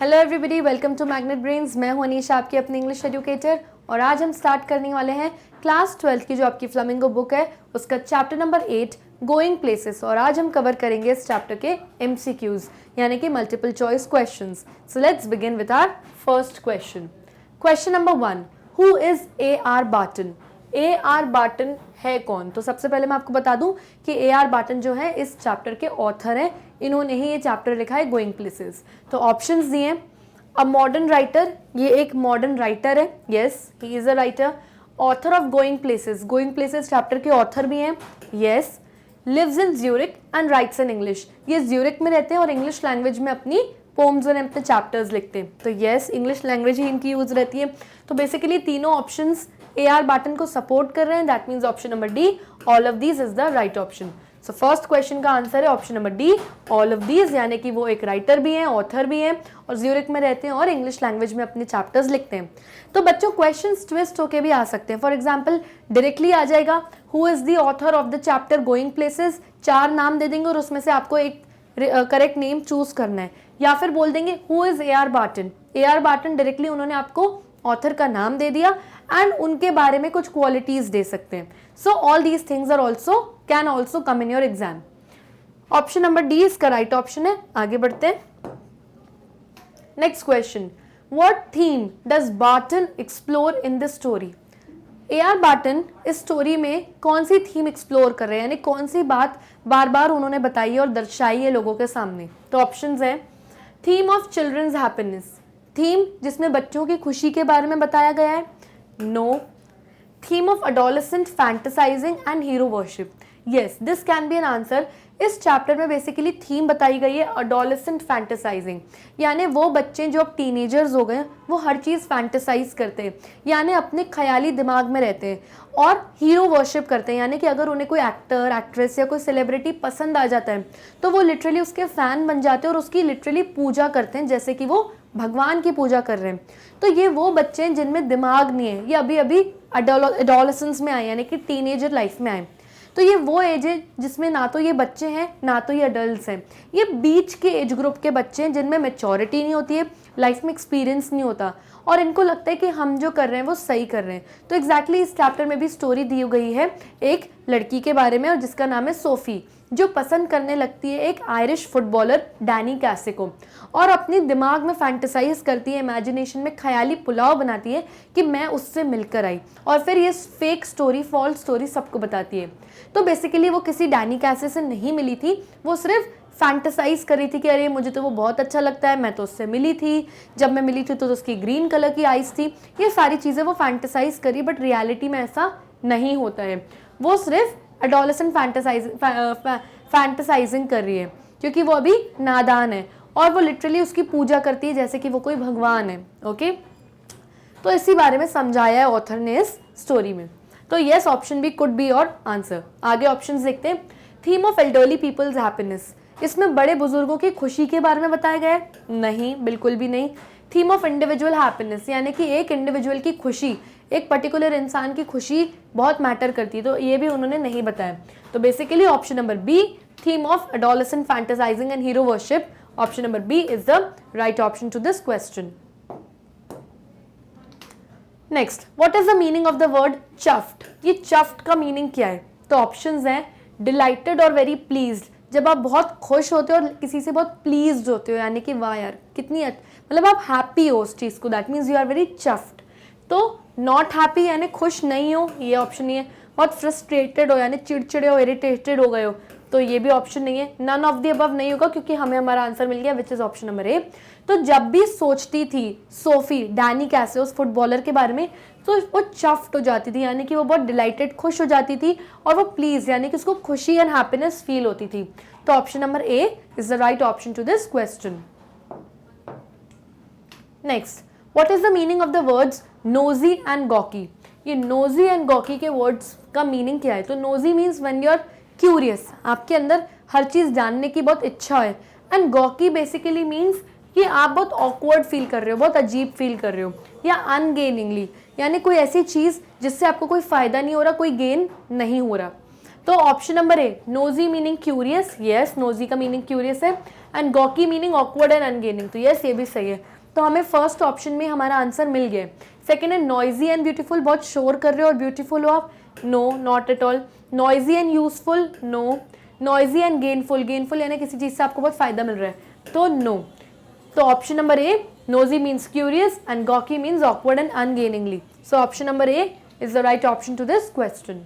Hello everybody, welcome to Magnet Brains. मैं हूं अनीशा, आपकी अपनी इंग्लिश एजुकेटर, और आज हम स्टार्ट करने वाले हैं क्लास 12 की जो आपकी फ्लामिंगो बुक है उसका चैप्टर नंबर 8 गोइंग प्लेसेस। और आज हम कवर करेंगे इस चैप्टर के MCQs यानी कि multiple choice questions. So let's begin with our first question. Question number 1, who is A.R. Barton? A.R. Barton है कौन? तो सबसे पहले मैं आपको बता दूं कि A.R. बार्टन जो है इस चैप्टर के ऑथर हैं। इन्होंने ही ये चैप्टर लिखा है गोइंग प्लेसेस। तो ऑप्शंस दिए हैं, अ मॉडर्न राइटर, ये एक मॉडर्न राइटर है, yes he is a writer. Author of Going Places chapter के ऑथर भी हैं, yes. Lives in Zurich and writes in English, ये ज्यूरिक में रहते हैं और इंग्लिश लैंग्वेज में अपनी पोम्स और अपने चैप्टर्स लिखते हैं। तो यस, इंग्लिश लैंग्वेज ही इनकी यूज रहती है। तो बेसिकली तीनों ऑप्शंस A.R. बार्टन को सपोर्ट कर रहे हैं। That means option number D, all of these is the right option. So first question का आंसर है option number D, all of these, यानी कि वो एक राइटर भी हैं, ऑथर भी हैं और ज्यूरिक में रहते हैं और इंग्लिश लैंग्वेज में अपने चैप्टर्स लिखते हैं। तो बच्चों क्वेश्चंस ट्विस्ट होके भी आ सकते हैं। फॉर एग्जांपल डायरेक्टली आ जाएगा who is the author of the chapter going places, 4 नाम दे देंगे और उसमें से आपको एक करेक्ट नेम चूज करना है। या फिर बोल देंगे who is A.R. Barton. A.R. Barton directly उन्होंने आपको ऑथर का नाम दे दिया एंड उनके बारे में कुछ क्वालिटीज दे सकते हैं। So all these things are also can also come in your exam. Option number D इसका राइट ऑप्शन है। आगे बढ़ते हैं। Next question, what theme does Barton explore in this story? A.R. Barton इस स्टोरी में कौन सी थीम एक्सप्लोर कर रहे हैं, यानी कौन सी बात बार बार उन्होंने बताई है और दर्शाई है लोगों के सामने? तो ऑप्शंस है, theme of children's happiness, theme जिसमें बच्चों की खुशी के बारे में बताया गया है, no. Theme of adolescent fantasising and hero worship, yes this can be an answer. इस चैप्टर में बेसिकली थीम बताई गई है एडोलेसेंट फैंटेसाइजिंग, यानी वो बच्चे जो अब टीनेजर्स हो गए वो हर चीज़ फैंटेसाइज करते हैं, यानी अपने ख्याली दिमाग में रहते हैं। और हीरो वर्शिप करते हैं, यानी कि अगर उन्हें कोई एक्टर, एक्ट्रेस या कोई सेलिब्रिटी पसंद आ जाता है तो वो लिटरली उसके फैन बन जाते हैं और उसकी लिटरली पूजा करते हैं जैसे कि वो भगवान की पूजा कर रहे हैं। तो ये वो बच्चे हैं जिनमें दिमाग नहीं है, ये अभी अभी एडोलेसेंस में आए यानी कि टीनेजर लाइफ में आए। तो ये वो एज है जिसमें ना तो ये बच्चे हैं ना तो ये अडल्ट हैं, ये बीच के एज ग्रुप के बच्चे हैं जिनमें मैच्योरिटी नहीं होती है, लाइफ में एक्सपीरियंस नहीं होता और इनको लगता है कि हम जो कर रहे हैं वो सही कर रहे हैं। तो एग्जैक्टली इस चैप्टर में भी स्टोरी दी गई है एक लड़की के बारे में और जिसका नाम है सोफी, जो पसंद करने लगती है एक आयरिश फुटबॉलर डैनी कैसे को और अपनी दिमाग में फैंटेसाइज करती है, इमेजिनेशन में ख्याली पुलाव बनाती है कि मैं उससे मिलकर आई और फिर ये फेक स्टोरी, फॉल्स स्टोरी सबको बताती है। तो बेसिकली वो किसी डैनी कैसे से नहीं मिली थी, वो सिर्फ फैंटेसाइज कर रही थी कि अरे मुझे तो वो बहुत अच्छा लगता है, मैं तो उससे मिली थी, जब मैं मिली थी तो उसकी ग्रीन कलर की आइज थी, ये सारी चीज़ें वो फैंटेसाइज करी, बट रियलिटी में ऐसा नहीं होता है। वो सिर्फ एडोलेसेंट फैंटेसाइजिंग कर रही है क्योंकि वो अभी नादान है और वो लिटरली उसकी पूजा करती है जैसे कि वो कोई भगवान है। ओके, तो इसी बारे में समझाया है ऑथर ने इस स्टोरी में। तो yes, option B could be our answer. आगे ऑप्शंस देखते हैं। Theme of elderly people's happiness, इसमें बड़े बुजुर्गों की खुशी के बारे में बताया गया है? नहीं, बिल्कुल भी नहीं। थीम ऑफ इंडिविजुअल हैप्पीनेस, यानी कि एक इंडिविजुअल की खुशी, एक पर्टिकुलर इंसान की खुशी बहुत मैटर करती है, तो ये भी उन्होंने नहीं बताया। तो basically option number B, theme of adolescent fantasising and hero worship, option number B is the right option to this question. Next, what is the meaning of the word chuffed? ये चफ्ड का meaning क्या है? तो options हैं, dilated और very pleased, जब आप बहुत खुश होते हो और किसी से बहुत प्लीज्ड होते हो, यानी कि वाह यार कितनी मतलब आप हैप्पी हो उस चीज़ को, that means you are very chuffed. तो नॉट हैप्पी यानी खुश नहीं हो, ये ऑप्शन नहीं है। बहुत फ्रस्ट्रेटेड हो यानी चिड़चिड़े हो, इरिटेटेड हो गए हो, तो ये भी ऑप्शन नहीं है। नन ऑफ द अबव नहीं होगा क्योंकि हमें हमारा आंसर मिल गया विच इज ऑप्शन नंबर ए। तो जब भी सोचती थी सोफी डैनी कैसे उस फुटबॉलर के बारे में तो वो चफ्ड हो जाती थी, यानी कि वो बहुत डिलाइटेड, खुश हो जाती थी और वो प्लीज यानी कि उसको खुशी एंड हैप्पीनेस फील होती थी। तो option number A is the right option to this question. Next, what is the meaning of the words nosy and gawky? ये नोजी एंड गॉकी के वर्ड्स का मीनिंग क्या है? तो nosy means when you are curious, आपके अंदर हर चीज़ जानने की बहुत इच्छा है, एंड गॉकी बेसिकली मीन्स कि आप बहुत ऑकवर्ड फील कर रहे हो, बहुत अजीब फील कर रहे हो, या अनगेनिंगली यानी कोई ऐसी चीज़ जिससे आपको कोई फ़ायदा नहीं हो रहा, कोई गेन नहीं हो रहा। तो option number A, nosy meaning curious, yes nosy का मीनिंग क्यूरियस है, एंड गॉकी मीनिंग ऑकवर्ड एंड अनगेनिंग, तो यस ये भी सही है। तो हमें फर्स्ट ऑप्शन में हमारा आंसर मिल गया। सेकेंड है नॉइजी एंड ब्यूटीफुल, बहुत शोर कर रहे हो और ब्यूटीफुल हो आप, no not at all. Noisy and useful, no. Noisy and gainful, gainful यानी किसी चीज से आपको बहुत फायदा मिल रहा है, तो नो। तो option number A, nosy means curious and gawky means awkward and ungainly, so option number A is the right option to this question.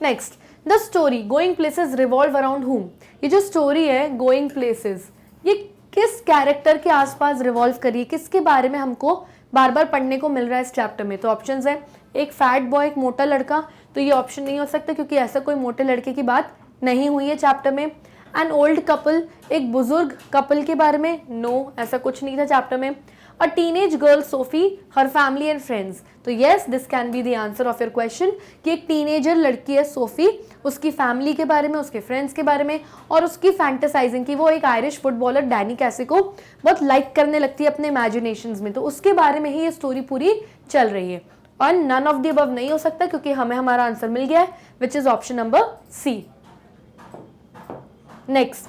Next, the story going places revolve around whom, ये जो story है going places, ये किस character के आसपास revolve करिए, किसके बारे में हमको बार बार पढ़ने को मिल रहा है इस चैप्टर में। तो ऑप्शंस है, एक फैट बॉय, एक मोटा लड़का, तो ये ऑप्शन नहीं हो सकता क्योंकि ऐसा कोई मोटे लड़के की बात नहीं हुई है चैप्टर में। एन ओल्ड कपल, एक बुजुर्ग कपल के बारे में, नो ऐसा कुछ नहीं था चैप्टर में। A teenage girl Sophie, her family and friends, तो yes this can be the answer of your question कि एक टीनेजर लड़की है सोफी, उसकी फैमिली के बारे में, उसके फ्रेंड्स के बारे में और उसकी फैंटेसाइजिंग की वो एक आयरिश फुटबॉलर डैनी कैसे को बहुत लाइक करने लगती है अपने इमेजिनेशंस में, तो उसके बारे में ही ये स्टोरी पूरी चल रही है। और नन ऑफ द अबव नहीं हो सकता क्योंकि हमें हमारा आंसर मिल गया है which is option number C. Next,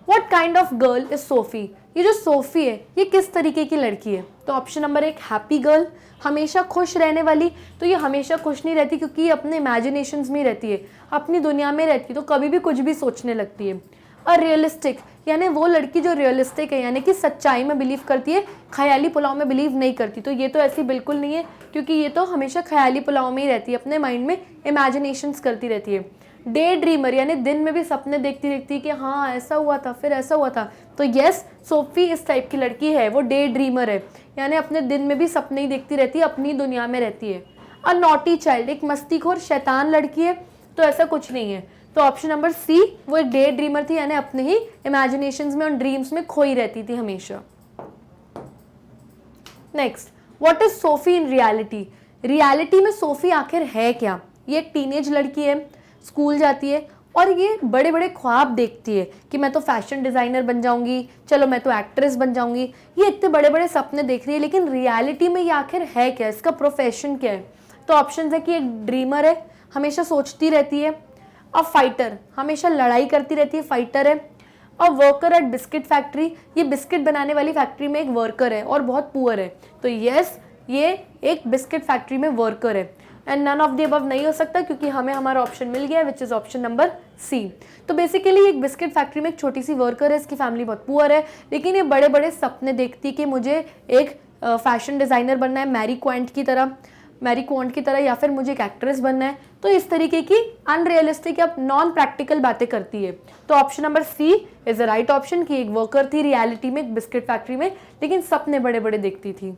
what kind of girl is Sophie, ये जो सोफी है ये किस तरीके की लड़की है। तो ऑप्शन नंबर एक, हैप्पी गर्ल, हमेशा खुश रहने वाली, तो ये हमेशा खुश नहीं रहती क्योंकि ये अपने इमेजिनेशंस में रहती है, अपनी दुनिया में रहती है, तो कभी भी कुछ भी सोचने लगती है। और रियलिस्टिक, यानी वो लड़की जो रियलिस्टिक है, यानी कि सच्चाई में बिलीव करती है, ख्याली पुलाव में बिलीव नहीं करती, तो ये तो ऐसी बिल्कुल नहीं है क्योंकि ये तो हमेशा ख्याली पुलाव में ही रहती है, अपने माइंड में इमेजिनेशंस करती रहती है। डे ड्रीमर, यानी दिन में भी सपने देखती रहती है कि हाँ ऐसा हुआ था फिर ऐसा हुआ था, तो यस सोफी इस टाइप की लड़की है, वो डे ड्रीमर है, यानी अपने दिन में भी सपने ही देखती रहती है, अपनी दुनिया में रहती है। अ नॉटी चाइल्ड, एक मस्तीखोर शैतान लड़की है, तो ऐसा कुछ नहीं है। तो ऑप्शन नंबर सी, वो एक डे ड्रीमर थी, यानी अपने ही इमेजिनेशंस में और ड्रीम्स में खोई रहती थी हमेशा। Next, what is Sophie in reality, reality में सोफी आखिर है क्या। ये एक टीनेज लड़की है, स्कूल जाती है और ये बड़े बड़े ख्वाब देखती है कि मैं तो फैशन डिज़ाइनर बन जाऊंगी, चलो मैं तो एक्ट्रेस बन जाऊंगी, ये इतने बड़े बड़े सपने देख रही है, लेकिन रियलिटी में ये आखिर है क्या, इसका प्रोफेशन क्या है। तो ऑप्शन है कि एक ड्रीमर है, हमेशा सोचती रहती है। अ फाइटर, हमेशा लड़ाई करती रहती है, फाइटर है। A worker eight biscuit factory, ये बिस्किट बनाने वाली फैक्ट्री में एक वर्कर है और बहुत पुअर है, तो यस ये एक बिस्किट फैक्ट्री में वर्कर है। And none of the above नहीं हो सकता क्योंकि हमें हमारा ऑप्शन मिल गया which is option number C. तो बेसिकली एक बिस्किट फैक्ट्री में एक छोटी सी वर्कर है, इसकी फैमिली बहुत पुअर है, लेकिन ये बड़े बड़े सपने देखती है कि मुझे एक फैशन डिज़ाइनर बनना है मैरी क्वांट की तरह या फिर मुझे एक एक्ट्रेस बनना है, तो इस तरीके की अनरियलिस्टिक या नॉन प्रैक्टिकल बातें करती है। तो option number C is the right option कि एक वर्कर थी रियलिटी में एक बिस्किट फैक्ट्री में, लेकिन सपने बड़े बड़े देखती थी।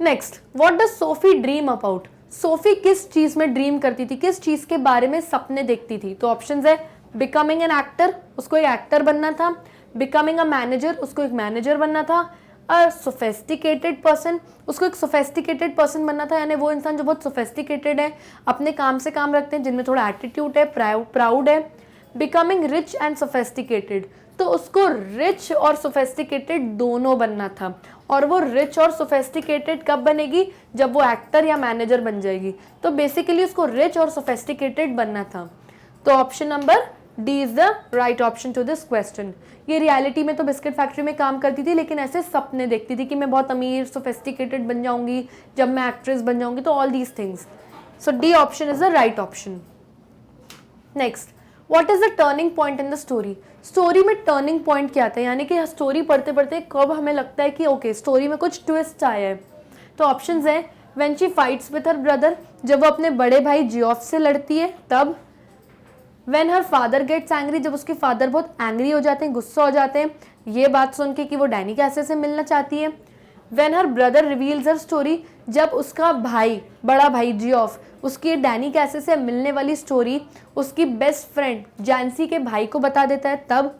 Next, what does Sophie dream about, Sophie किस चीज में ड्रीम करती थी, किस चीज के बारे में सपने देखती थी। तो ऑप्शंस है, बिकमिंग एन एक्टर, उसको एक एक्टर बनना था। बिकमिंग अ मैनेजर, उसको एक मैनेजर बनना था। अ सोफेस्टिकेटेड पर्सन, उसको एक सोफेस्टिकेटेड पर्सन बनना था, यानी वो इंसान जो बहुत सोफेस्टिकेटेड है, अपने काम से काम रखते हैं, जिनमें थोड़ा एटीट्यूड है, प्राउड है। बिकमिंग रिच एंड सोफेस्टिकेटेड, तो उसको रिच और सोफेस्टिकेटेड दोनों बनना था, और वो रिच और सोफेस्टिकेटेड कब बनेगी, जब वो एक्टर या मैनेजर बन जाएगी। तो बेसिकली उसको रिच और सोफेस्टिकेटेड बनना था। तो option number D is the right option to this question. ये रियलिटी में तो बिस्किट फैक्ट्री में काम करती थी, लेकिन ऐसे सपने देखती थी कि मैं बहुत अमीर सोफेस्टिकेटेड बन जाऊंगी जब मैं एक्ट्रेस बन जाऊंगी, तो all these things. So D option is the right option. Next, what is the turning point in the story, story में टर्निंग पॉइंट क्या आता है, यानी कि स्टोरी पढ़ते पढ़ते कब हमें लगता है कि ओके स्टोरी में कुछ ट्विस्ट आया है। तो ऑप्शंस हैं, when she fights with her brother, जब वो अपने बड़े भाई जियोफ से लड़ती है तब। When her father gets angry, जब उसके फादर बहुत एंग्री हो जाते हैं, गुस्सा हो जाते हैं ये बात सुन के कि वो डैनी कैसे से मिलना चाहती है। When her brother reveals her story, जब उसका भाई बड़ा भाई जियोफ उसकी डैनी कैसे से मिलने वाली स्टोरी उसकी बेस्ट फ्रेंड जैंसी के भाई को बता देता है तब।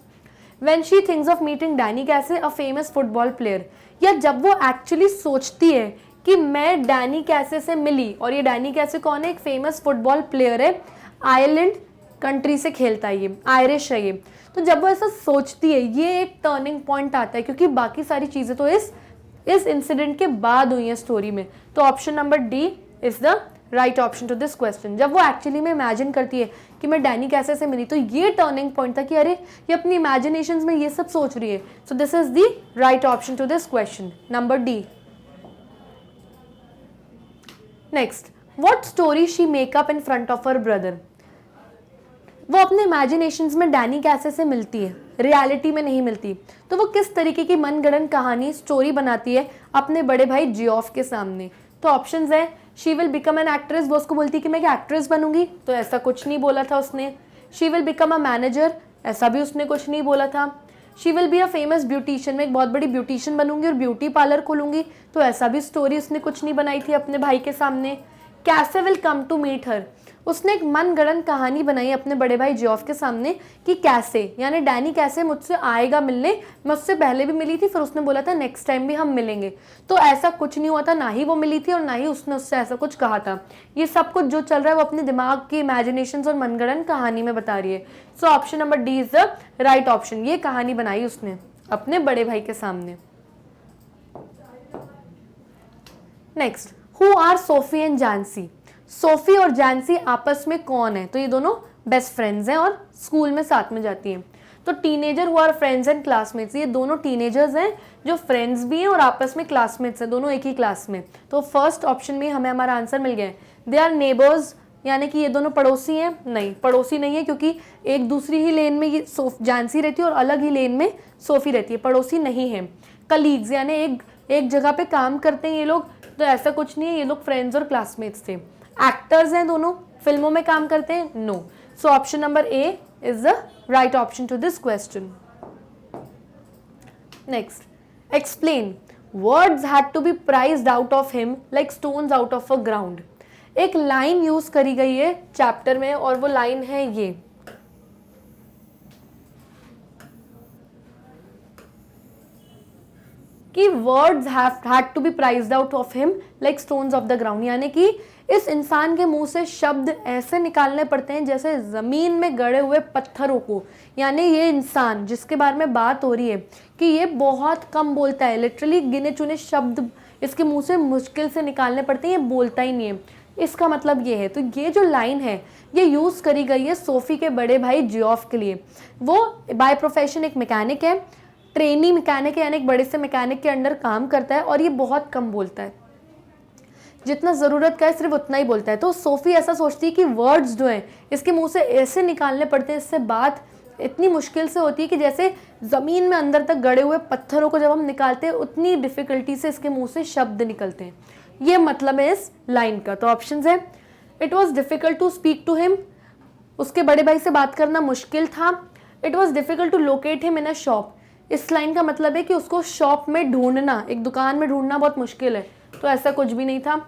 When she thinks of meeting Danny कैसे अ फेमस फुटबॉल प्लेयर, या जब वो एक्चुअली सोचती है कि मैं डैनी कैसे से मिली, और ये डैनी कैसे कौन है, एक फेमस फुटबॉल प्लेयर है, आयरलैंड कंट्री से खेलता है, ये आयरिश है ये। तो जब वो ऐसा सोचती है ये एक टर्निंग पॉइंट आता है, क्योंकि बाकी सारी चीज़ें तो इस इंसिडेंट के बाद हुई है स्टोरी में। तो option number D is the right option to this question. जब वो एक्चुअली में इमेजिन करती है कि मैं डैनी कैसे से मिली, तो ये टर्निंग पॉइंट था कि अरे ये अपनी इमेजिनेशंस में ये सब सोच रही है। So this is the right option to this question, number D. Next, what story she make up in front of her brother. वो अपने इमेजिनेशंस में डैनी कैसे से मिलती है, रियलिटी में नहीं मिलती, तो वो किस तरीके की मनगढ़ंत कहानी स्टोरी बनाती है अपने बड़े भाई जियोफ के सामने। तो ऑप्शंस है, she will become an actress, वो उसको बोलती है कि मैं एक एक्ट्रेस बनूंगी, तो ऐसा कुछ नहीं बोला था उसने। She will become a manager, ऐसा भी उसने कुछ नहीं बोला था। She will be a famous beautician, मैं एक बहुत बड़ी ब्यूटिशियन बनूंगी और ब्यूटी पार्लर खोलूंगी, तो ऐसा भी स्टोरी उसने कुछ नहीं बनाई थी अपने भाई के सामने। कैसे will come to meet her, उसने एक मनगढ़ंत कहानी बनाई अपने बड़े भाई जियोफ के सामने कि कैसे, यानी डैनी कैसे मुझसे आएगा मिलने, मैं उससे पहले भी मिली थी, फिर उसने बोला था नेक्स्ट टाइम भी हम मिलेंगे, तो ऐसा कुछ नहीं हुआ था, ना ही वो मिली थी और ना ही उसने उससे ऐसा कुछ कहा था। ये सब कुछ जो चल रहा है वो अपने दिमाग की इमेजिनेशन और मनगढ़ंत कहानी में बता रही है। So option number D is the right option. ये कहानी बनाई उसने अपने बड़े भाई के सामने। Next, who are Sophie and Jansie. Sophie और जानसी आपस में कौन है, तो ये दोनों बेस्ट फ्रेंड्स हैं और स्कूल में साथ में जाती हैं। तो teenager who are friends and classmates, ये दोनों टीनेजर्स हैं जो फ्रेंड्स भी हैं और आपस में क्लासमेट्स हैं, दोनों एक ही क्लास में। तो फर्स्ट ऑप्शन में हमें हमारा आंसर मिल गया है। दे आर नेबर्स, यानी कि ये दोनों पड़ोसी हैं, नहीं पड़ोसी नहीं है, क्योंकि एक दूसरी ही लेन में ये जानसी रहती है और अलग ही लेन में सोफी रहती है, पड़ोसी नहीं है। कलीग्स, यानी एक जगह पे काम करते हैं ये लोग, तो ऐसा कुछ नहीं है, ये लोग फ्रेंड्स और क्लासमेट्स थे। एक्टर्स हैं दोनों, फिल्मों में काम करते हैं, no. So option number A is the right option to this question. Next, explain, words had to be prized out of him like stones out of a ground. एक लाइन यूज करी गई है चैप्टर में और वो line है ये, कि words had to be prized out of him like stones of the ground, यानी कि इस इंसान के मुंह से शब्द ऐसे निकालने पड़ते हैं जैसे जमीन में गड़े हुए पत्थरों को। यानी ये इंसान जिसके बारे में बात हो रही है कि ये बहुत कम बोलता है, लिटरली गिने चुने शब्द इसके मुंह से मुश्किल से निकालने पड़ते हैं, ये बोलता ही नहीं है। इसका मतलब ये है, तो ये जो लाइन है ये यूज करी गई है सोफी के बड़े भाई जियोफ के लिए। वो बाय प्रोफेशन एक मैकेनिक है, ट्रेनी मैकेनिक है, यानी एक बड़े से मैकेनिक के अंडर काम करता है और ये बहुत कम बोलता है, जितना ज़रूरत का है सिर्फ उतना ही बोलता है। तो सोफी ऐसा सोचती है कि वर्ड्स जो हैं इसके मुंह से ऐसे निकालने पड़ते हैं, इससे बात इतनी मुश्किल से होती है कि जैसे ज़मीन में अंदर तक गड़े हुए पत्थरों को जब हम निकालते हैं उतनी डिफ़िकल्टी से इसके मुंह से शब्द निकलते हैं। ये मतलब है इस लाइन का। तो ऑप्शन है, it was difficult to speak to him, उसके बड़े भाई से बात करना मुश्किल था। It was difficult to locate him in a shop, इस लाइन का मतलब है कि उसको शॉप में ढूंढना, एक दुकान में ढूंढना बहुत मुश्किल है, तो ऐसा कुछ भी नहीं था।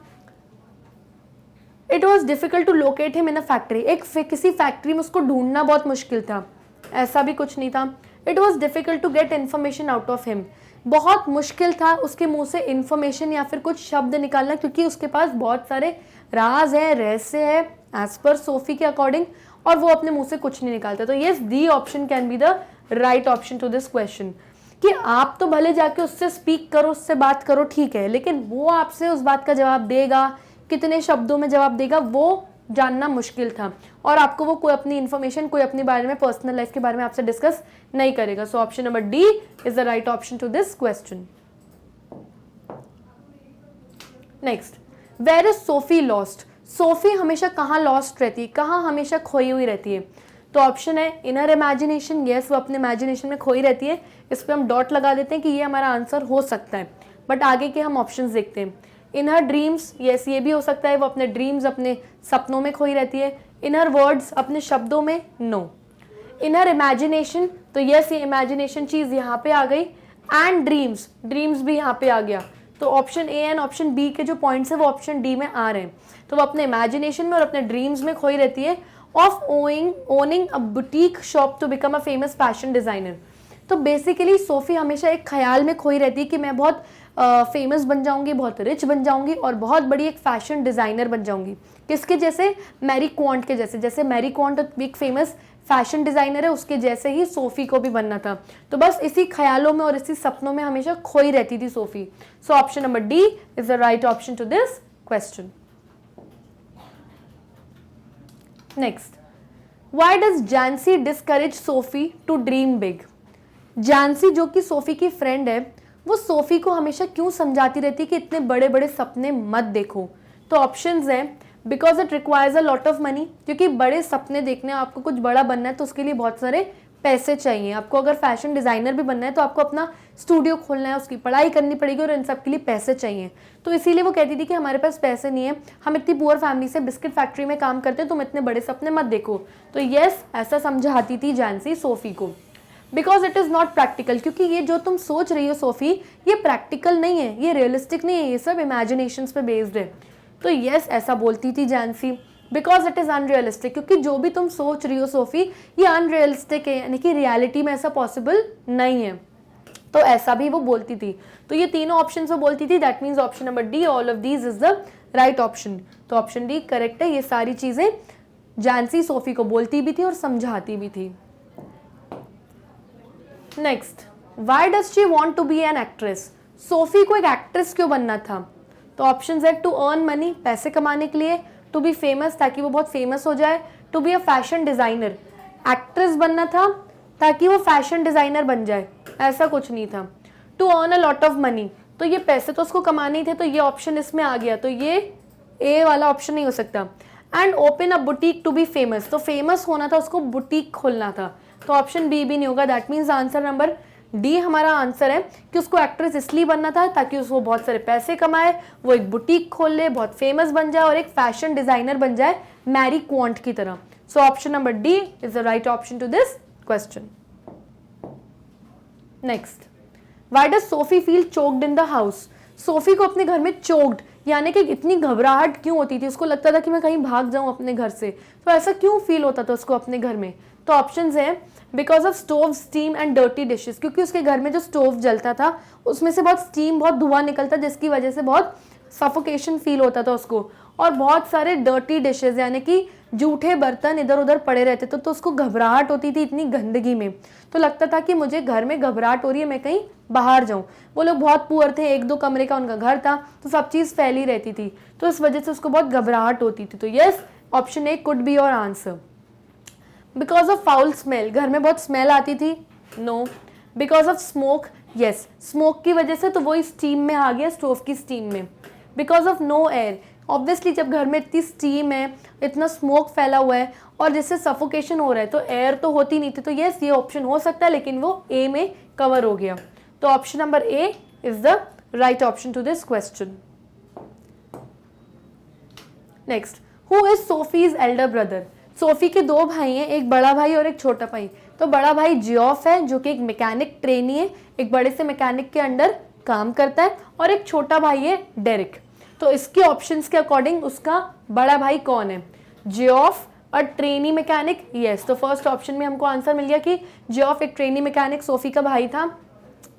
It was difficult to locate him in a factory, किसी फैक्ट्री में उसको ढूंढना बहुत मुश्किल था, ऐसा भी कुछ नहीं था। It was difficult to get information out of him, बहुत मुश्किल था उसके मुंह से इन्फॉर्मेशन या फिर कुछ शब्द निकालना, क्योंकि उसके पास बहुत सारे राज है, रहस्य है एज पर सोफी के अकॉर्डिंग, और वो अपने मुंह से कुछ नहीं निकालता। तो yes, the option can be the right option to this question, कि आप तो भले जाके उससे स्पीक करो, उससे बात करो, ठीक है, लेकिन वो आपसे उस बात का जवाब देगा, कितने शब्दों में जवाब देगा, वो जानना मुश्किल था, और आपको वो कोई अपनी इन्फॉर्मेशन, कोई अपने बारे में, पर्सनल लाइफ के बारे में आपसे डिस्कस नहीं करेगा। So option number D is the right option to this question. Next, where is Sophie lost, Sophie हमेशा कहाँ लॉस्ट रहती है, कहाँ हमेशा खोई हुई रहती है। तो ऑप्शन है इनर इमेजिनेशन, यस वो अपने इमेजिनेशन में खोई रहती है, इस पर हम डॉट लगा देते हैं कि ये हमारा आंसर हो सकता है, बट आगे के हम ऑप्शंस देखते हैं। इन हर ड्रीम्स, यस ये भी हो सकता है, वो अपने ड्रीम्स, अपने सपनों में खोई रहती है। इन हर वर्ड्स, अपने शब्दों में, नो। इन हर इमेजिनेशन, तो यस ये इमेजिनेशन चीज़ यहाँ पे आ गई, एंड ड्रीम्स, ड्रीम्स भी यहाँ पे आ गया। तो option A and option B के जो पॉइंट्स है वो ऑप्शन डी में आ रहे हैं। तो वो अपने इमेजिनेशन में और अपने ड्रीम्स में खोई रहती है। Of owning a boutique shop to become a famous fashion designer, तो बेसिकली सोफी हमेशा एक ख्याल में खोई रहती है कि मैं बहुत फेमस बन जाऊंगी, बहुत रिच बन जाऊंगी और बहुत बड़ी एक फैशन डिज़ाइनर बन जाऊंगी। किसके जैसे? मैरी क्वांट के जैसे। जैसे मैरी क्वांट एक फेमस फैशन डिज़ाइनर है, उसके जैसे ही सोफ़ी को भी बनना था। तो बस इसी ख्यालों में और इसी सपनों में हमेशा खोई रहती थी Sophie. So option number D is the right option to this question. Next, why does Jansie discourage Sophie to dream big? Jansie जो कि सोफी की फ्रेंड है, वो सोफी को हमेशा क्यों समझाती रहती है कि इतने बड़े बड़े सपने मत देखो? तो ऑप्शंस हैं, because it requires a lot of money, क्योंकि बड़े सपने देखने, आपको कुछ बड़ा बनना है तो उसके लिए बहुत सारे पैसे चाहिए। आपको अगर फैशन डिज़ाइनर भी बनना है तो आपको अपना स्टूडियो खोलना है, उसकी पढ़ाई करनी पड़ेगी और इन सब के लिए पैसे चाहिए। तो इसीलिए वो कहती थी कि हमारे पास पैसे नहीं है, हम इतनी पुअर फैमिली से बिस्किट फैक्ट्री में काम करते हैं, तुम इतने बड़े सपने मत देखो। तो यस, ऐसा समझाती थी जैंसी सोफी को। Because it is not practical, क्योंकि ये जो तुम सोच रही हो सोफी, ये प्रैक्टिकल नहीं है, ये रियलिस्टिक नहीं है, ये सब इमेजिनेशंस पे बेस्ड है। तो यस, ऐसा बोलती थी जैंसी। बिकॉज इट इज़ अनरियलिस्टिक, क्योंकि जो भी तुम सोच रही हो सोफी, ये अनरियलिस्टिक है, यानी कि रियलिटी में ऐसा पॉसिबल नहीं है। तो ऐसा भी वो बोलती थी। तो ये तीनों ऑप्शन वो बोलती थी, that means option number D, all of these is the right option. तो ऑप्शन डी करेक्ट है। ये सारी चीज़ें जैंसी सोफी को बोलती भी थी और समझाती भी थी। Next, why does she want to be an actress? Sophie को एक एक्ट्रेस क्यों बनना था? तो ऑप्शंस है, टू अर्न मनी, पैसे कमाने के लिए, टू बी फेमस, ताकि वो बहुत फेमस हो जाए, to be a fashion designer. Actress बनना था ताकि वो फैशन डिज़ाइनर बन जाए, ऐसा कुछ नहीं था। To earn a lot of money, तो ये पैसे तो उसको कमाने ही थे, तो ये ऑप्शन इसमें आ गया, तो ये ए वाला ऑप्शन नहीं हो सकता। And open a boutique to be famous, तो फेमस होना था, उसको बुटीक खोलना था, तो ऑप्शन बी भी नहीं होगा। That means answer number D हमारा आंसर है कि उसको एक्ट्रेस इसलिए बनना था ताकि उसको बहुत सारे पैसे कमाए, वो एक बुटीक खोल ले, बहुत फेमस बन जाए और एक फैशन डिजाइनर बन जाए, मैरी क्वांट की तरह। So option number D is the right option to this question. Next, why does Sophie feel choked in the house? Sophie को अपने घर में चोक्ड यानी कि इतनी घबराहट क्यों होती थी? उसको लगता था कि मैं कहीं भाग जाऊं अपने घर से, तो ऐसा क्यों फील होता था उसको अपने घर में? तो ऑप्शंस हैं, because of stove, steam and dirty dishes, क्योंकि उसके घर में जो स्टोव जलता था उसमें से बहुत स्टीम, बहुत धुआं निकलता, जिसकी वजह से बहुत सफोकेशन फील होता था उसको, और बहुत सारे डर्टी डिशेस यानी कि जूठे बर्तन इधर उधर पड़े रहते थे, तो उसको घबराहट होती थी इतनी गंदगी में। तो लगता था कि मुझे घर में घबराहट हो रही है, मैं कहीं बाहर जाऊं। वो लोग बहुत पुअर थे, 1-2 कमरे का उनका घर था, तो सब चीज़ फैली रहती थी, तो इस वजह से उसको बहुत घबराहट होती थी। तो yes, option A could be your answer. Because of foul smell, घर में बहुत स्मेल आती थी, no. Because of smoke, yes, smoke की वजह से, तो वही स्टीम में आ गया, स्टोव की स्टीम में। Because of no air, obviously जब घर में इतनी स्टीम है, इतना स्मोक फैला हुआ है और जिससे सफोकेशन हो रहा है, तो एयर तो होती नहीं थी, तो यस, ये ऑप्शन हो सकता है, लेकिन वो ए में कवर हो गया। तो option number A is the right option to this question. Next, who is Sophie's elder brother? Sophie के 2 भाई हैं, एक बड़ा भाई और एक छोटा भाई। तो बड़ा भाई जियोफ है, जो कि एक मैकेनिक ट्रेनी है, एक बड़े से मैकेनिक के अंडर काम करता है, और एक छोटा भाई है डेरिक। तो इसके ऑप्शंस के अकॉर्डिंग उसका बड़ा भाई कौन है? जियोफ और ट्रेनी मैकेनिक, यस। तो फर्स्ट ऑप्शन में हमको आंसर मिल गया कि जियोफ एक ट्रेनी मैकेनिक सोफी का भाई था।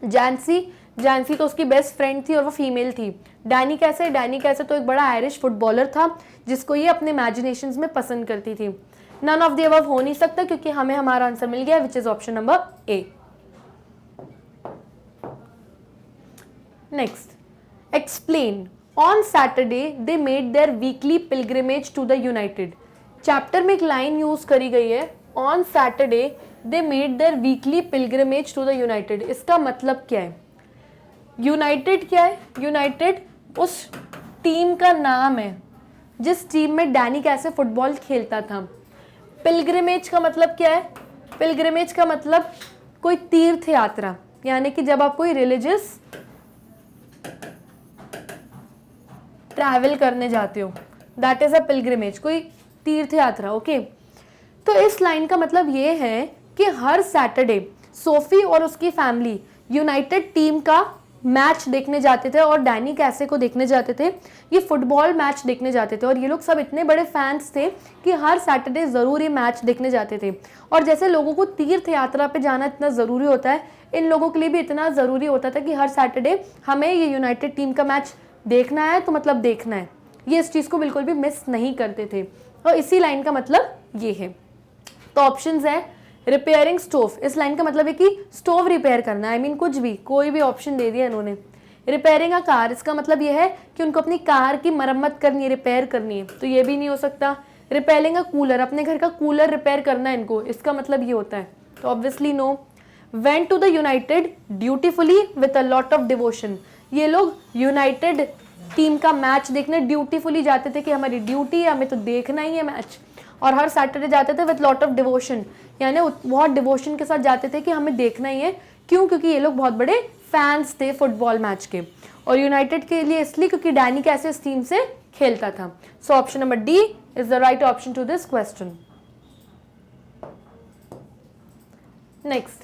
जैंसी तो उसकी बेस्ट फ्रेंड थी और वो फीमेल थी। डैनी कैसे तो एक बड़ा आयरिश फुटबॉलर था जिसको ये अपने इमेजिनेशंस में पसंद करती थी। नन ऑफ द अबव हो नहीं सकता, क्योंकि हमें हमारा आंसर मिल गया, which is option number A. Next, explain. On Saturday they made their weekly pilgrimage to the United. Chapter में एक लाइन यूज करी गई है, on Saturday they made their weekly pilgrimage to the United. इसका मतलब क्या है? यूनाइटेड क्या है? यूनाइटेड उस टीम का नाम है जिस टीम में डैनी कैसे फुटबॉल खेलता था। पिलग्रिमेज का मतलब क्या है? पिलग्रिमेज का मतलब कोई तीर्थ यात्रा, यानी कि जब आप कोई रिलीजियस ट्रैवल करने जाते हो, दैट इज अ पिलग्रिमेज, कोई तीर्थ यात्रा। ओके, तो इस लाइन का मतलब ये है कि हर सैटरडे सोफी और उसकी फैमिली यूनाइटेड टीम का मैच देखने जाते थे और डैनी कैसे को देखने जाते थे, ये फुटबॉल मैच देखने जाते थे। और ये लोग सब इतने बड़े फैंस थे कि हर सैटरडे ज़रूर ये मैच देखने जाते थे। और जैसे लोगों को तीर्थ यात्रा पे जाना इतना ज़रूरी होता है, इन लोगों के लिए भी इतना ज़रूरी होता था कि हर सैटरडे हमें ये यूनाइटेड टीम का मैच देखना है, तो मतलब देखना है। ये इस चीज़ को बिल्कुल भी मिस नहीं करते थे, और इसी लाइन का मतलब ये है। तो ऑप्शंस है, रिपेयरिंग स्टोव, इस लाइन का मतलब है कि स्टोव रिपेयर करना, आई मीन कुछ भी, कोई भी ऑप्शन दे दिया इन्होंने। रिपेयरिंग अ कार, इसका मतलब यह है कि उनको अपनी कार की मरम्मत करनी है, रिपेयर करनी है, तो ये भी नहीं हो सकता। रिपेयरिंग अ कूलर, अपने घर का कूलर रिपेयर करना इनको, इसका मतलब ये होता है, तो obviously no. Went to the united dutifully with a lot of devotion, ये लोग यूनाइटेड टीम का मैच देखने ड्यूटीफुली जाते थे कि हमारी ड्यूटी है, हमें तो देखना ही है मैच, और हर सैटरडे जाते थे विद लॉट ऑफ डिवोशन, यानी बहुत डिवोशन के साथ जाते थे कि हमें देखना ही है। क्यों? क्योंकि ये लोग बहुत बड़े फैंस थे फुटबॉल मैच के, और यूनाइटेड के लिए इसलिए क्योंकि डैनी कैसे इस टीम से खेलता था। So option number D is the right option to this question. Next,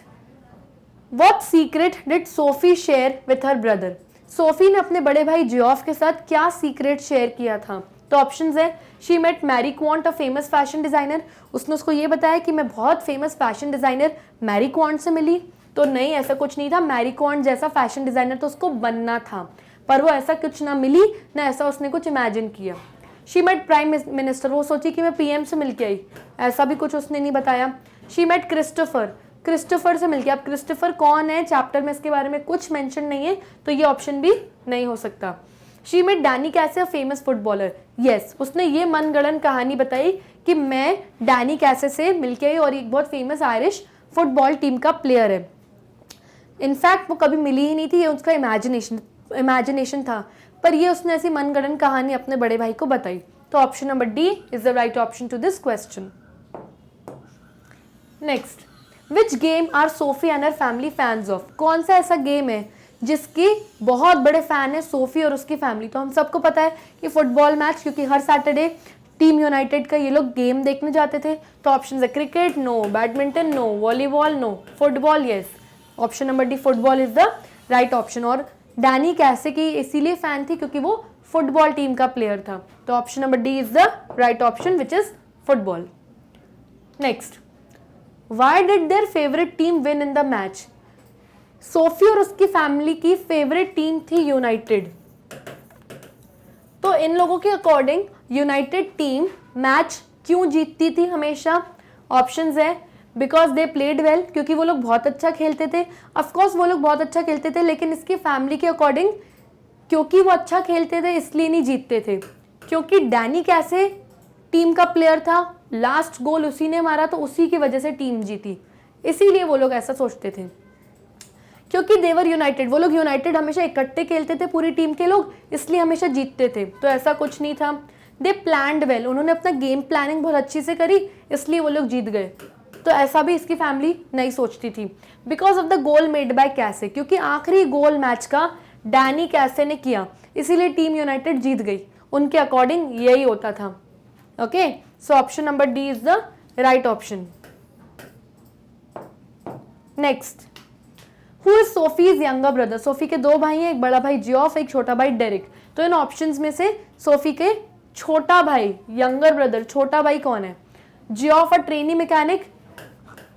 what secret did Sophie share with her brother, Sophie ने अपने बड़े भाई जियोफ के साथ क्या सीक्रेट शेयर किया था? तो ऑप्शंस है, she met Mary Quant a famous fashion designer, उसने उसको ये बताया कि मैं बहुत famous fashion designer Mary Quant से मिली, तो नहीं ऐसा कुछ नहीं था, मैरी क्वांट जैसा फैशन डिजाइनर तो उसको बनना था, पर वो ऐसा कुछ ना मिली ना ऐसा उसने कुछ इमेजिन किया। शी मेट प्राइम मिनिस्टर, वो सोची कि मैं पीएम से मिलके आई, ऐसा भी कुछ उसने नहीं बताया। शी मेट क्रिस्टोफर, क्रिस्टोफर से मिलके, अब क्रिस्टोफर कौन है चैप्टर में इसके बारे में कुछ मेंशन नहीं है, तो ये ऑप्शन भी नहीं हो सकता। शी मेट डैनी कैसे अ फेमस फुटबॉलर, यस उसने ये मनगढ़ंत कहानी बताई कि मैं डैनी कैसे से मिलके आई और एक बहुत फेमस आयरिश फुटबॉल टीम का प्लेयर है। इनफैक्ट वो कभी मिली ही नहीं थी, ये उसका इमेजिनेशन था, पर ये उसने ऐसी मनगढ़ंत कहानी अपने बड़े भाई को बताई। तो option number D is the right option to this question. Next, which game are Sophie and her family fans of, कौन सा ऐसा गेम है जिसकी बहुत बड़े फैन है सोफी और उसकी फैमिली? तो हम सबको पता है कि फुटबॉल मैच, क्योंकि हर सैटरडे टीम यूनाइटेड का ये लोग गेम देखने जाते थे। तो ऑप्शन है cricket no, badminton no, volleyball no, football yes. Option number D football is the right option, और डैनी कैसे की इसीलिए फैन थी क्योंकि वो फुटबॉल टीम का प्लेयर था। तो option number D is the right option which is football. Next, why did their favourite team win in the match, Sophie और उसकी फैमिली की फेवरेट टीम थी यूनाइटेड, तो इन लोगों के अकॉर्डिंग यूनाइटेड टीम मैच क्यों जीतती थी हमेशा? ऑप्शंस है, बिकॉज दे प्लेड वेल, क्योंकि वो लोग बहुत अच्छा खेलते थे, ऑफकोर्स वो लोग बहुत अच्छा खेलते थे, लेकिन इसकी फैमिली के अकॉर्डिंग क्योंकि वो अच्छा खेलते थे इसलिए नहीं जीतते थे, क्योंकि डैनी कैसे टीम का प्लेयर था, लास्ट गोल उसी ने मारा तो उसी की वजह से टीम जीती, इसीलिए वो लोग ऐसा सोचते थे। क्योंकि देवर यूनाइटेड, वो लोग यूनाइटेड हमेशा इकट्ठे खेलते थे पूरी टीम के लोग, इसलिए हमेशा जीतते थे, तो ऐसा कुछ नहीं था। दे प्लान्ड वेल, उन्होंने अपना गेम प्लानिंग बहुत अच्छी से करी इसलिए वो लोग जीत गए, तो ऐसा भी इसकी फैमिली नहीं सोचती थी। Because of the goal made by कैसे, क्योंकि आखिरी गोल मैच का डैनी कैसे ने किया इसीलिए टीम यूनाइटेड जीत गई, उनके अकॉर्डिंग यही होता था। Okay, so option number D is the right option. Next, who is Sophie's younger brother, Sophie के दो भाई हैं, एक बड़ा भाई जियोफ, एक छोटा भाई डेरिक, तो इन ऑप्शंस में से सोफी के छोटा भाई यंगर ब्रदर छोटा भाई कौन है? जियोफ और ट्रेनी मैकेनिक,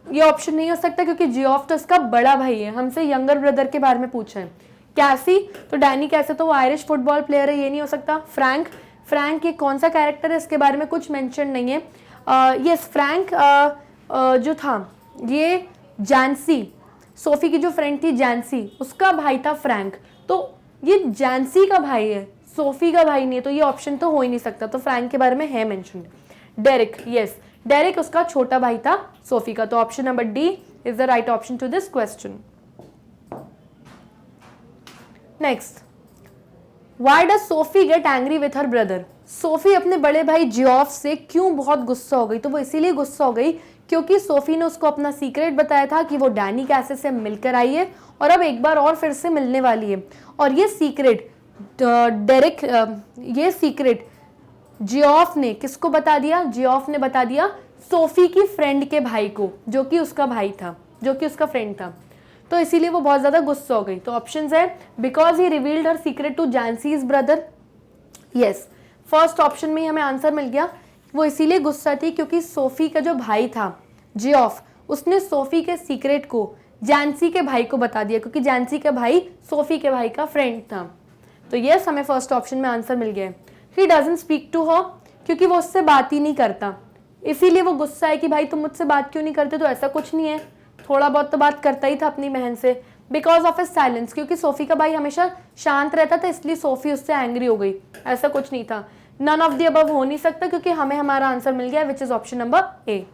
ये ऑप्शन नहीं हो सकता क्योंकि जियोफ तो इसका बड़ा भाई है, हमसे यंगर ब्रदर के बारे में पूछा है। कैसी, तो डैनी कैसे तो वो आयरिश फुटबॉल प्लेयर है, ये नहीं हो सकता। फ्रैंक, फ्रैंक ये कौन सा कैरेक्टर है इसके बारे में कुछ मेंशन नहीं है। यस फ्रैंक जो था ये जैंसी, सोफी की जो फ्रेंड थी जैंसी, उसका भाई था फ्रैंक, तो ये जैंसी का भाई है, सोफी का भाई नहीं है, तो ये ऑप्शन तो हो ही नहीं सकता, तो फ्रैंक के बारे में है मेंशन। डेरिक, यस डेरिक उसका छोटा भाई था सोफी का, तो option number D is the right option to this question. Next, why does Sophie get angry with her brother, Sophie अपने बड़े भाई जियोफ से क्यों बहुत गुस्सा हो गई? तो वो इसीलिए गुस्सा हो गई क्योंकि सोफी ने उसको अपना सीक्रेट बताया था कि वो डैनी कैसे से मिलकर आई है और अब एक बार और फिर से मिलने वाली है, और ये सीक्रेट डेरिक ये सीक्रेट जियोफ ने किसको बता दिया? जियोफ ने बता दिया सोफी की फ्रेंड के भाई को, जो कि उसका भाई था, जो कि उसका फ्रेंड था, तो इसीलिए वो बहुत ज्यादा गुस्सा हो गई। तो ऑप्शंस है, because he revealed her secret to Jansie's brother, yes first option में हमें आंसर मिल गया, वो इसीलिए गुस्सा थी क्योंकि सोफी का जो भाई था जियोफ, उसने सोफी के सीक्रेट को जैंसी के भाई को बता दिया क्योंकि जैंसी का भाई सोफी के भाई का फ्रेंड था, तो यस हमें फर्स्ट ऑप्शन में आंसर मिल गया। He doesn't speak to her, क्योंकि वो उससे बात ही नहीं करता, इसीलिए वो गुस्सा है कि भाई तुम मुझसे बात क्यों नहीं करते, तो ऐसा कुछ नहीं है, थोड़ा बहुत तो बात करता ही था अपनी बहन से। बिकॉज ऑफ हिज साइलेंस, क्योंकि सोफी का भाई हमेशा शांत रहता था इसलिए सोफी उससे एंग्री हो गई, ऐसा कुछ नहीं था। नन ऑफ द अबव हो नहीं सकता क्योंकि हमें हमारा आंसर मिल गया which is option number A.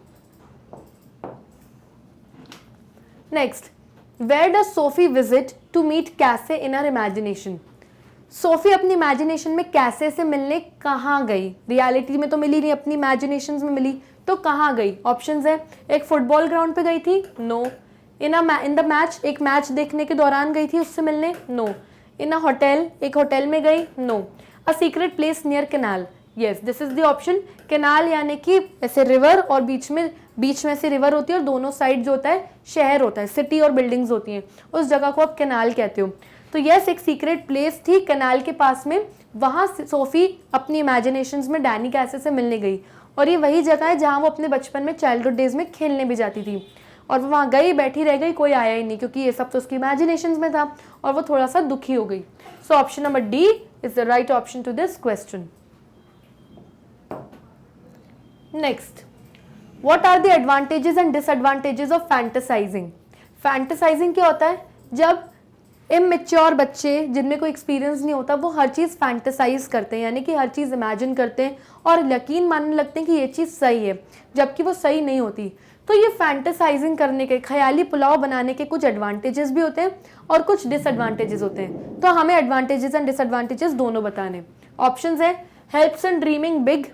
Next, where does Sophie visit to meet Casey in her imagination? Sophie अपनी इमेजिनेशन में कैसे से मिलने कहाँ गई? रियलिटी में तो मिली नहीं, अपनी इमेजिनेशन में मिली, तो कहाँ गई? ऑप्शंस है, एक फुटबॉल ग्राउंड पे गई थी, नो। इन द मैच, एक मैच देखने के दौरान गई थी उससे मिलने, नो। इन अ होटल, एक होटल में गई, no. A secret place near canal, yes this is the option. Canal यानी कि ऐसे रिवर और बीच में से रिवर होती है और दोनों साइड जो होता है शहर होता है, सिटी और बिल्डिंग्स होती हैं, उस जगह को आप कैनाल कहते हो। तो यस, एक सीक्रेट प्लेस थी कैनाल के पास में, वहाँ सोफी अपनी इमेजिनेशंस में डैनी कैसे से मिलने गई और ये वही जगह है जहाँ वो अपने बचपन में चाइल्डहुड डेज में खेलने भी जाती थी। और वो वहाँ गई, बैठी रह गई, कोई आया ही नहीं क्योंकि ये सब तो उसकी इमेजिनेशंस में था और वो थोड़ा सा दुखी हो गई। So option number D is the right option to this question. Next, what are the advantages and disadvantages of fantasizing? Fantasizing क्या होता है? जब इमेच्योर बच्चे जिनमें कोई एक्सपीरियंस नहीं होता वो हर चीज़ फैंटेसाइज करते हैं, यानी कि हर चीज़ इमेजिन करते हैं और यकीन मानने लगते हैं कि ये चीज़ सही है जबकि वो सही नहीं होती। तो ये फैंटेसाइजिंग करने के, ख्याली पुलाव बनाने के कुछ एडवांटेजेस भी होते हैं और कुछ डिसएडवांटेजेस होते हैं। तो हमें एडवांटेजेस एंड डिसएडवांटेजेस दोनों बताने। ऑप्शंस है, हेल्प्स इन ड्रीमिंग बिग,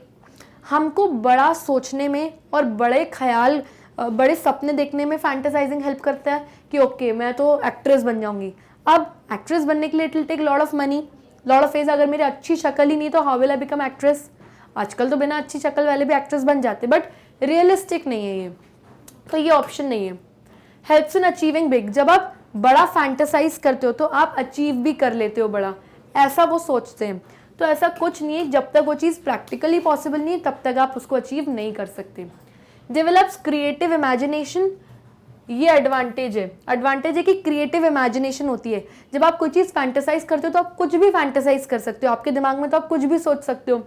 हमको बड़ा सोचने में और बड़े ख्याल, बड़े सपने देखने में फैंटेसाइजिंग हेल्प करता है कि ओके मैं तो एक्ट्रेस बन जाऊंगी। अब एक्ट्रेस बनने के लिए it will take lot of money, lot of face. अगर मेरी अच्छी शक्ल ही नहीं तो how will I become actress? आजकल तो बिना अच्छी शक्ल वाले भी एक्ट्रेस बन जाते, बट रियलिस्टिक नहीं है ये, तो ये ऑप्शन नहीं है। हेल्प्स इन अचीविंग बिग, जब आप बड़ा फैंटेसाइज करते हो तो आप अचीव भी कर लेते हो बड़ा, ऐसा वो सोचते हैं। तो ऐसा कुछ नहीं है, जब तक वो चीज़ प्रैक्टिकली पॉसिबल नहीं है तब तक आप उसको अचीव नहीं कर सकते। डेवलप्स क्रिएटिव इमेजिनेशन, ये एडवांटेज है कि क्रिएटिव इमेजिनेशन होती है। जब आप कोई चीज़ फैंटेसाइज करते हो तो आप कुछ भी फैंटेसाइज कर सकते हो, आपके दिमाग में तो आप कुछ भी सोच सकते हो,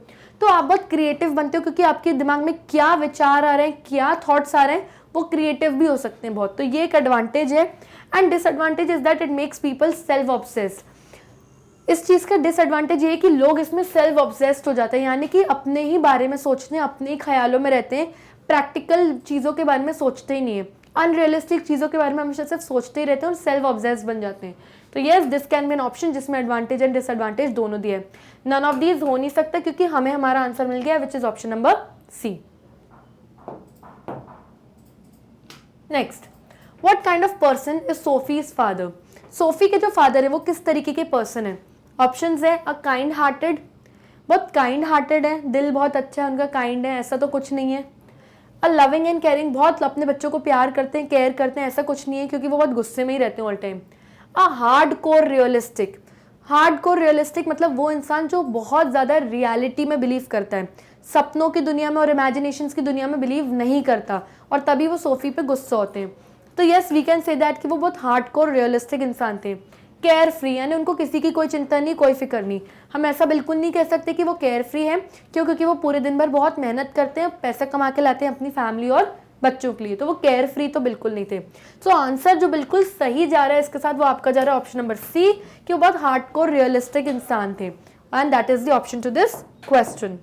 तो आप बहुत क्रिएटिव बनते हो क्योंकि आपके दिमाग में क्या विचार आ रहे हैं, क्या थॉट्स आ रहे हैं, वो क्रिएटिव भी हो सकते हैं बहुत। तो ये एक एडवांटेज है। And disadvantage is that it makes people self obsessed. इस चीज़ का डिसएडवांटेज ये है कि लोग इसमें सेल्फ ऑब्सेस्ड हो जाते हैं, यानी कि अपने ही बारे में सोचते हैं, अपने ही ख्यालों में रहते हैं, प्रैक्टिकल चीज़ों के बारे में सोचते ही नहीं है, अनरियलिस्टिक चीज़ों के बारे में हमेशा सिर्फ सोचते ही रहते हैं और सेल्फ ऑब्सेस्ड बन जाते हैं। तो yes, this can be an option जिसमें एडवांटेज एंड डिसएडवांटेज दोनों दिए है। नन ऑफ दीज हो नहीं सकता क्योंकि हमें हमारा आंसर मिल गया which is option number C. Next, what kind of person is Sophie's father? Sophie के जो फादर है वो किस तरीके के पर्सन है? ऑप्शंस है, अ काइंड हार्टेड, बहुत काइंड हार्टेड है, दिल बहुत अच्छा है उनका, काइंड है ऐसा तो कुछ नहीं है। अ लविंग एंड केयरिंग, बहुत अपने बच्चों को प्यार करते हैं, केयर करते हैं, ऐसा कुछ नहीं है क्योंकि वो बहुत गुस्से में ही रहते हैं all time. A hard core realistic, hard core realistic मतलब वो इंसान जो बहुत ज़्यादा रियलिटी में बिलीव करता है, सपनों की दुनिया में और इमेजिनेशंस की दुनिया में बिलीव नहीं करता, और तभी वो सोफी पे गुस्सा होते हैं। तो yes, we can say that कि वो बहुत हार्ड कोर रियलिस्टिक इंसान थे। केयर फ्री, यानी उनको किसी की कोई चिंता नहीं, कोई फिक्र नहीं। हम ऐसा बिल्कुल नहीं कह सकते कि वो केयर फ्री है, क्यों? क्योंकि वो पूरे दिन भर बहुत मेहनत करते हैं, पैसा कमा के लाते हैं अपनी फैमिली और बच्चों के लिए, तो वो केयर फ्री तो बिल्कुल नहीं थे। सो आंसर जो बिल्कुल सही जा रहा है इसके साथ वो आपका जा रहा है ऑप्शन नंबर सी, कि वो बहुत हार्ड कोर रियलिस्टिक इंसान थे, and that is the option to this question.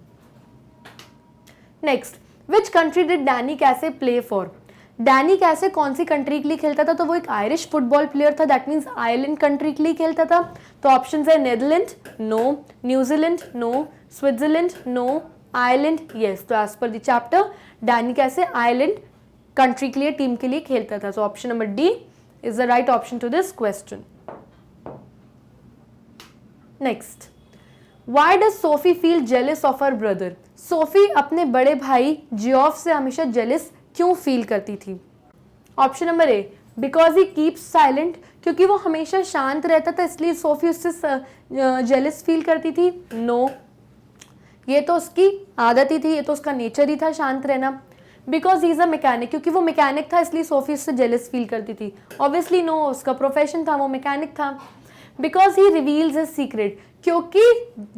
Next, which country did Danny Casey play for? Danny Casey कौन सी कंट्री के लिए खेलता था? तो वो एक आयरिश फुटबॉल प्लेयर था, दैट मीन्स आयरलैंड कंट्री के लिए खेलता था। तो ऑप्शन है Netherland, no, New Zealand, no, Switzerland, no, Ireland, yes. तो as per the chapter Danny कैसे आयरलैंड कंट्री के लिए, टीम के लिए खेलता था। So option number D is the right option to this question. Next, why does Sophie feel jealous of her brother? Sophie अपने बड़े भाई जियोफ से हमेशा जेलस क्यों फील करती थी? Option number A, because he keeps silent, क्योंकि वो हमेशा शांत रहता था इसलिए सोफी उससे जेलस फील करती थी। नो, ये तो उसकी आदत ही थी, ये तो उसका नेचर ही था शांत रहना। Because he is a mechanic, क्योंकि वो मैकेनिक था इसलिए सोफी उससे जेलस फील करती थी। ऑब्वियसली नो, उसका प्रोफेशन था, वो मैकेनिक था। Because he reveals his secret, क्योंकि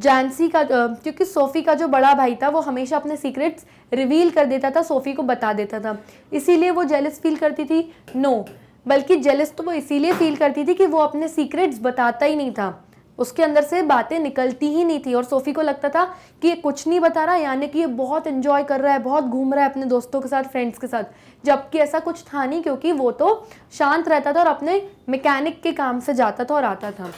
क्योंकि सोफी का जो बड़ा भाई था वो हमेशा अपने सीक्रेट्स रिवील कर देता था, सोफी को बता देता था, इसीलिए वो जेलस फील करती थी। नो, बल्कि जेलस तो वो इसीलिए फील करती थी कि वो अपने सीक्रेट्स बताता ही नहीं था उसके अंदर से बातें निकलती ही नहीं थी और सोफी को लगता था कि ये कुछ नहीं बता रहा, यानी कि ये बहुत एंजॉय कर रहा है, बहुत घूम रहा है अपने दोस्तों के साथ, फ्रेंड्स के साथ, जबकि ऐसा कुछ था नहीं, क्योंकि वो तो शांत रहता था और अपने मैकेनिक के काम से जाता था और आता था।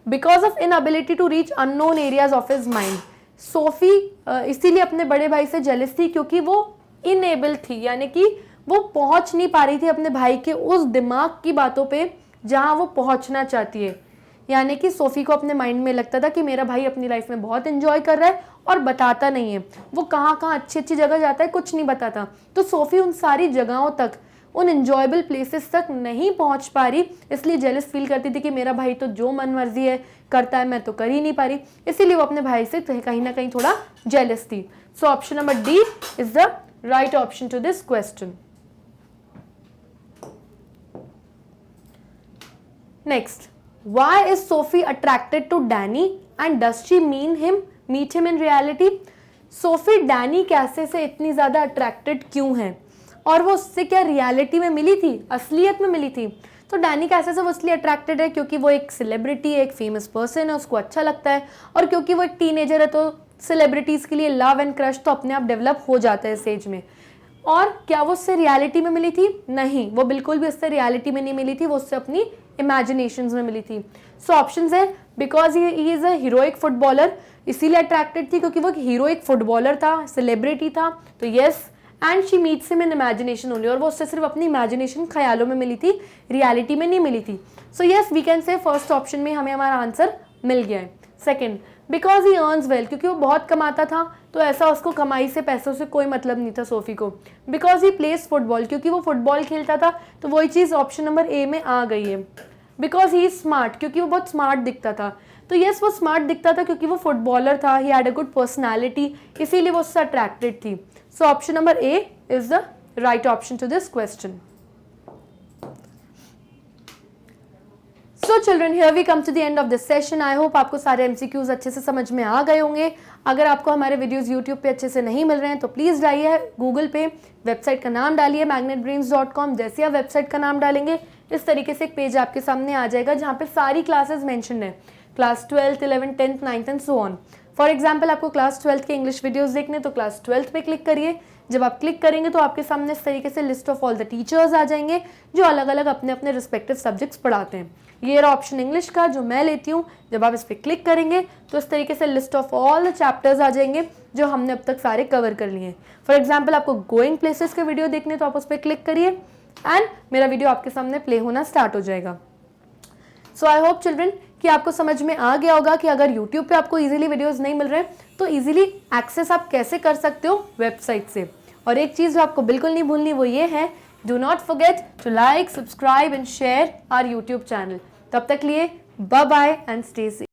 Because of inability to reach unknown areas of his mind, Sophie इसीलिए अपने बड़े भाई से जेलस थी, क्योंकि वो इनएबल थी, यानी कि वो पहुंच नहीं पा रही थी अपने भाई के उस दिमाग की बातों पे जहां वो पहुंचना चाहती है। यानी कि सोफी को अपने माइंड में लगता था कि मेरा भाई अपनी लाइफ में बहुत एंजॉय कर रहा है और बताता नहीं है, वो कहाँ कहाँ अच्छी अच्छी जगह जाता है कुछ नहीं बताता। तो सोफी उन सारी जगहों तक, उन एंजॉयबल प्लेसेस तक नहीं पहुंच पा रही, इसलिए जेलस फील करती थी कि मेरा भाई तो जो मन मर्जी है करता है, मैं तो कर ही नहीं पा रही, इसीलिए वो अपने भाई से कहीं ना कहीं थोड़ा जेलस थी। So option number D is the right option to this question. Next, why is Sophie attracted to Danny and does she meet him in reality? Sophie Danny कैसे से इतनी ज़्यादा अट्रैक्टेड क्यों है और वो उससे क्या रियलिटी में मिली थी, असलियत में मिली थी? तो डैनी कैसे से वो इसलिए अट्रैक्टेड है क्योंकि वो एक सेलिब्रिटी है, एक फेमस पर्सन है, उसको अच्छा लगता है, और क्योंकि वो एक टीनेजर है तो सेलिब्रिटीज़ के लिए लव एंड क्रश तो अपने आप डेवलप हो जाता है इस एज में। और क्या वो उससे रियलिटी में मिली थी? नहीं, वो बिल्कुल भी उससे रियलिटी में नहीं मिली थी, वो उससे अपनी इमेजिनेशंस में मिली थी। सो ऑप्शंस है, because he is a heroic footballer, इसीलिए अट्रैक्टेड थी क्योंकि वो एक हीरोइक फुटबॉलर था, सेलिब्रिटी था, तो yes. And she meets him in imagination only, और वो उससे सिर्फ अपनी इमेजिनेशन, ख्यालों में मिली थी, रियलिटी में नहीं मिली थी। So yes, we can say first option में हमें हमारा आंसर मिल गया है। Second, because he earns well, क्योंकि वो बहुत कमाता था, तो ऐसा उसको कमाई से, पैसों से कोई मतलब नहीं था सोफी को। बिकॉज ही प्लेस फुटबॉल, क्योंकि वो फुटबॉल खेलता था, तो वही चीज़ ऑप्शन नंबर ए में आ गई है। बिकॉज ही इज स्मार्ट, क्योंकि वो बहुत स्मार्ट दिखता था, तो यस वो स्मार्ट दिखता था क्योंकि वो फुटबॉलर था, he had a good personality, इसीलिए वो उससे अट्रैक्टेड थी। So option number A is the right option to this question. So children, here we come to the end of this session. I hope आपको सारे MCQs अच्छे से समझ में आ गए होंगे। अगर आपको हमारे वीडियोस यूट्यूब पे अच्छे से नहीं मिल रहे हैं तो प्लीज़ जाइए गूगल पे, वेबसाइट का नाम डालिए magnetbrains.com। जैसे आप वेबसाइट का नाम डालेंगे इस तरीके से एक पेज आपके सामने आ जाएगा जहाँ पे सारी क्लासेस मेंशन्ड है, class 12th, 11th, 10th, 9th and so on. For example, आपको क्लास 12th के इंग्लिश वीडियोस देखने तो क्लास 12th पे क्लिक करिए। जब आप क्लिक करेंगे तो आपके सामने इस तरीके से list of all the teachers आ जाएंगे जो अलग अलग अपने अपने रिस्पेक्टिव सब्जेक्ट्स पढ़ाते हैं। ये रहा ऑप्शन इंग्लिश का जो मैं लेती हूँ। जब आप इस पर क्लिक करेंगे तो इस तरीके से list of all the chapters आ जाएंगे जो हमने अब तक सारे कवर कर लिए हैं। फॉर एग्जाम्पल, आपको गोइंग प्लेसेस के वीडियो देखने तो आप उस पर क्लिक करिए एंड मेरा वीडियो आपके सामने प्ले होना स्टार्ट हो जाएगा। सो आई होप चिल्ड्रन कि आपको समझ में आ गया होगा कि अगर यूट्यूब पे आपको इजीली वीडियोस नहीं मिल रहे तो इजीली एक्सेस आप कैसे कर सकते हो वेबसाइट से। और एक चीज़ जो आपको बिल्कुल नहीं भूलनी वो ये है, do not forget to like, subscribe and share our YouTube channel. तब तक लिए bye bye and stay safe.